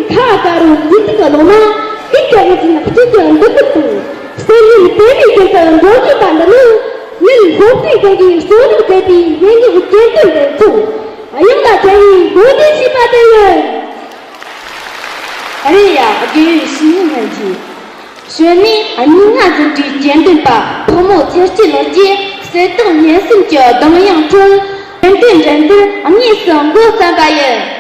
Kakaru Yitkalona, Ikawatin of Titan Dukutu, Sally Baby Kaka, Rocky Bandalu, Lil Hopi Kagi, Sony Baby, when you get them too. I am not telling you, what is it? Area again, Sinaji. Swami, I knew not to do gender bar, promote your synology, set on yes and your Damayan Tun, and then gender, and yes, some good Sagaye.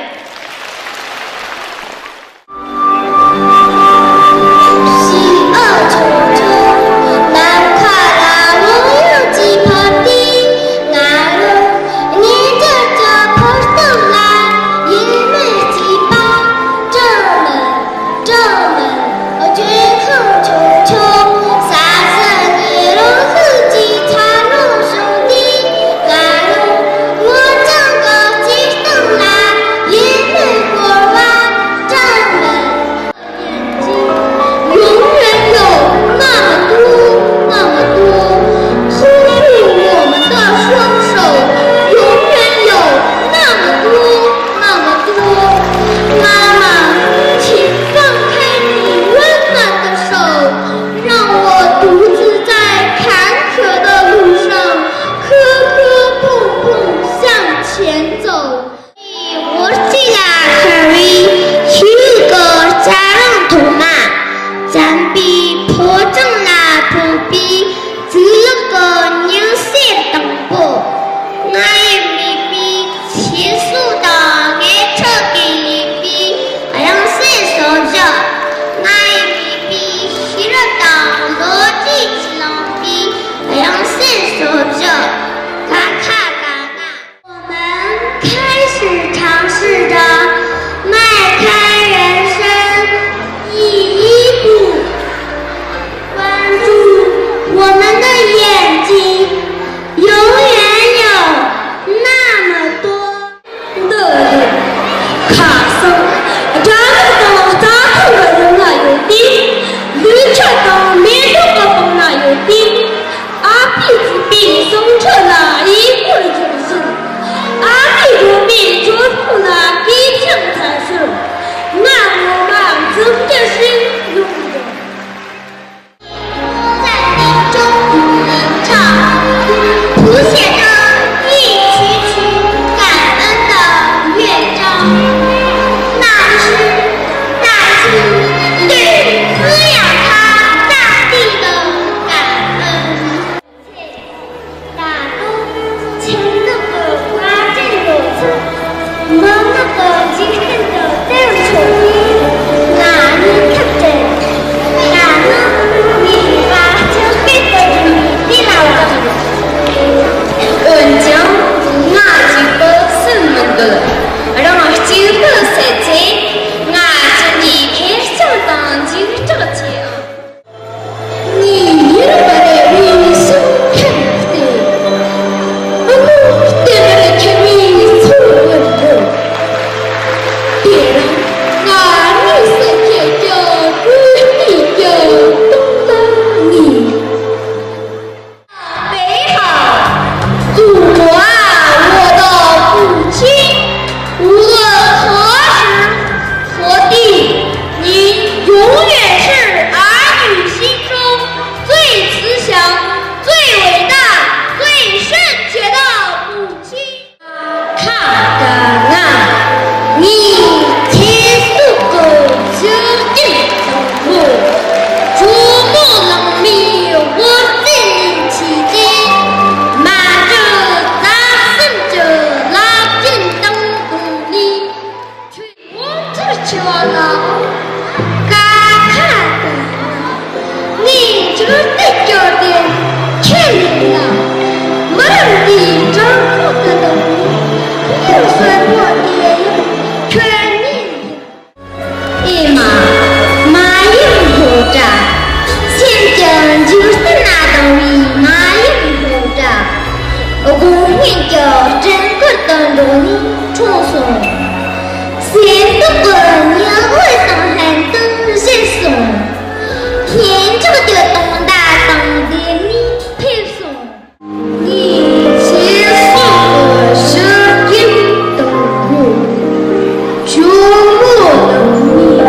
树木的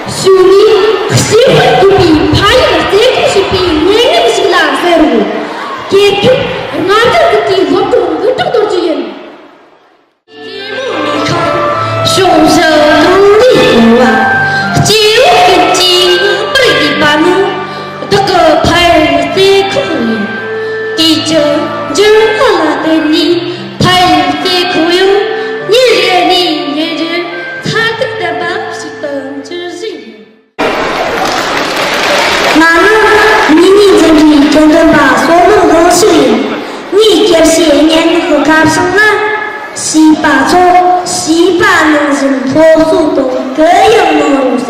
兄弟，喜欢就比怕有的这个是比年龄是个蓝色的，结果俺这个地方中多几人。凶手努力过啊，只有个金不离的把路，这个派在苦里，记着就好的你派在苦哟，你日他的把是等着谁？那么你这里真正把所有东西，你这些年和干什么？西巴错，西巴能人多数都各样能入手。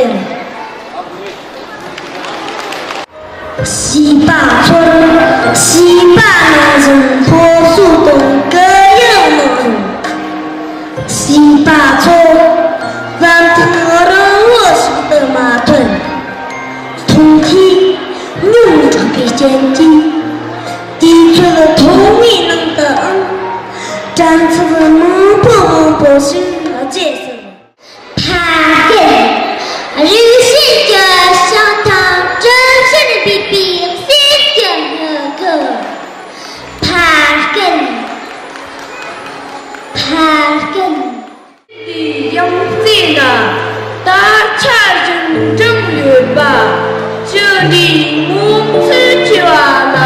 西巴错，西巴能人多数都各样能入。西巴错，让他人我是的矛盾，同体用这个坚定，抵制了同一能的恩。站出了猛不是这是他给日新着相当真实的比比新的那个他跟你用心啊，大家认真点吧，这里我吃去完了。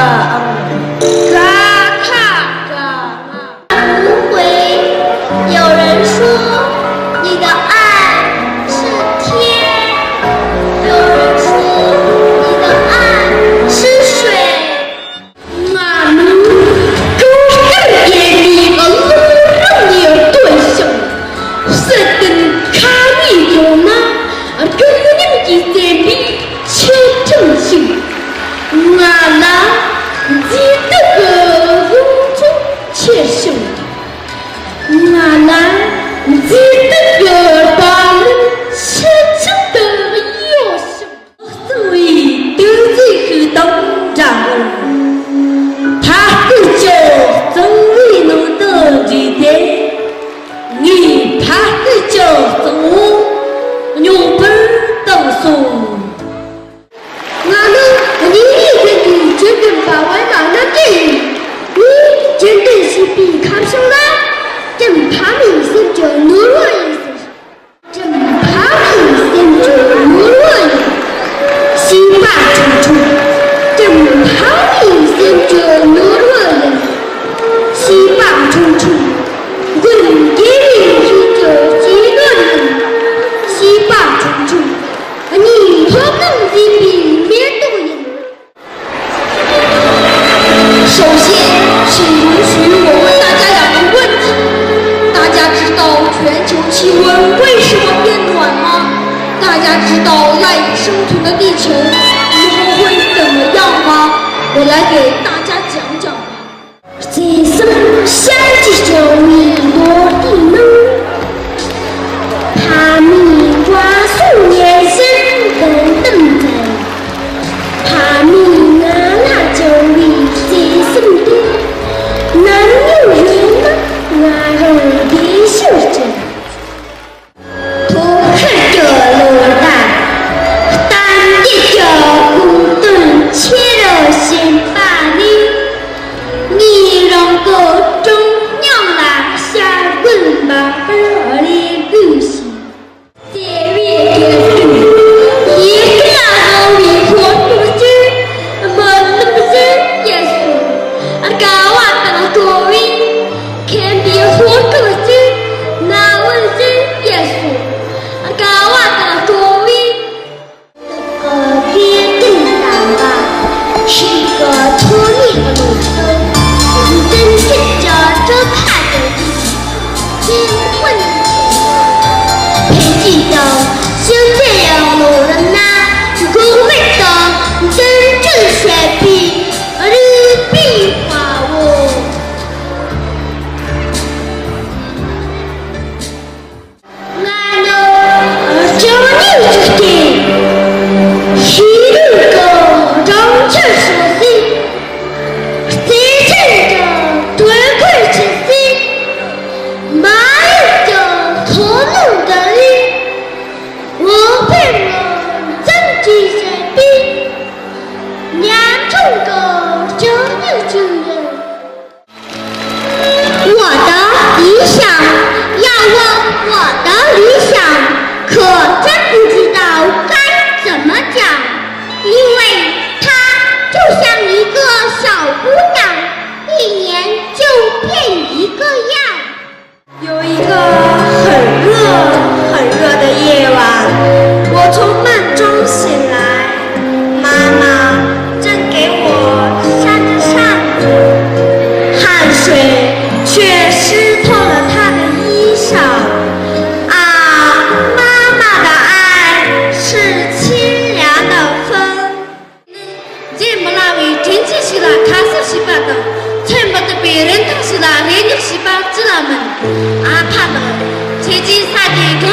记得，兄弟们。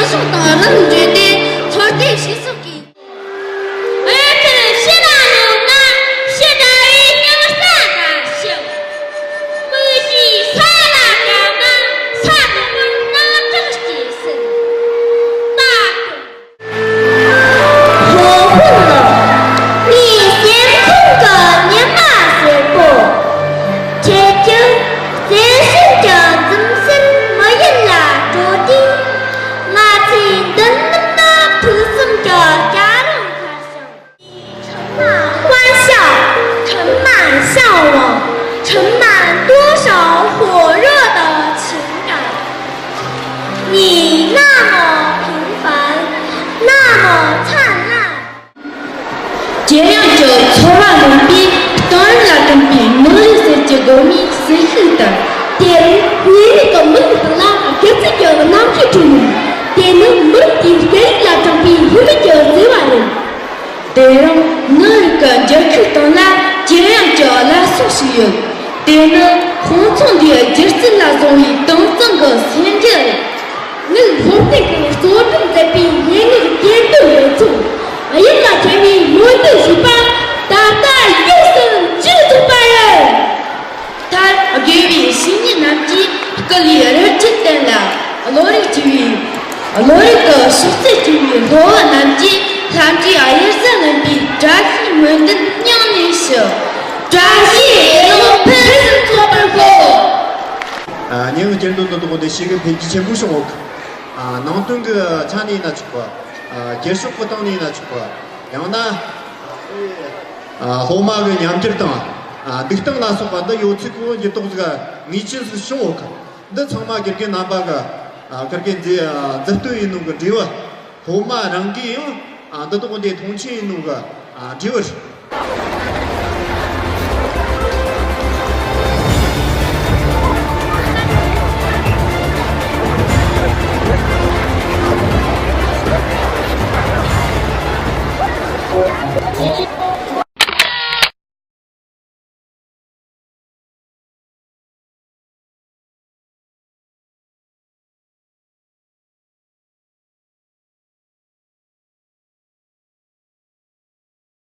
소속도는 주대 절대 시속이 어여튼 신하는 나 신하의 영사가시오 무시 살아가나 사동을 나정시스 딱 호훈너 니先通个年马学过且就这是这怎生没人来着的那请等等的普生着家人开生盛满欢笑盛满笑容盛满多少火热的情感你那么平凡那么灿烂这样就错了人比当然跟平能是这个你是很的 tiền quý còn mất một la kéo sẽ chờ và nam khi trùng tiền nó mất tiền kế là trong vì hiếu mới chờ dưới bài này tiền nơi cần giờ khi đó là chỉ làm cho là số sử dụng tiền nó không trong địa chỉ là dùng để tăng tăng cái sinh chất nhưng không thể có số trong tại vì những người tiền tử để chủ ấy là tại vì mỗi từ số ba ta yêu sự chưa thuộc bài rồi他给予新的南极个猎人真的了，罗里基于，罗里个实在基于罗南极，南极也是人比扎西们的娘的少，扎西龙喷做不过。내가 제일 돈 돈도 시간 배치 제일 무서워. 나한테 그 찬이나 주고, 계속 보통이나 주고, 영나 호마그 냠들던. 득당 나서 봤다 요치고 이제 동서가 미친스 쇼크. 너 정말 그렇게 나바가 그렇게 이제 듣도 있는 거 되어 호마랑 게요. 너도 근데 동치 있는 거 되어. Thank you.